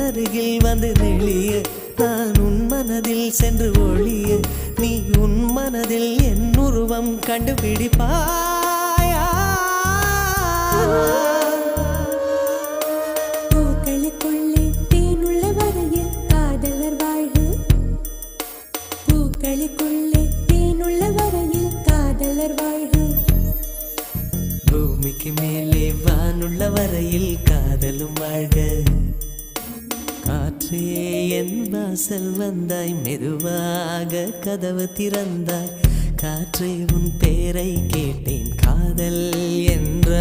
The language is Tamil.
அருகில் வந்து நெளிய நான் உன் மனதில் சென்று ஒளிய நீ உன் மனதில் என் உருவம் கண்டுபிடிப்பாயா பூக்களுக்குள்ளே தேனுள்ள வரையில் காதலர் வாழ்வு பூக்களுக்குள்ளே தேனுள்ள வரையில் காதலர் வாழ்வு பூமிக்கு மேலே வானுள்ள வரையில் காதலும் வாழ்க காற்றே என் வாசல் வந்தாய் மெதுவாக கதவு திறந்தாய் காற்றே உன் பேரை கேட்டேன் காதல் என்ற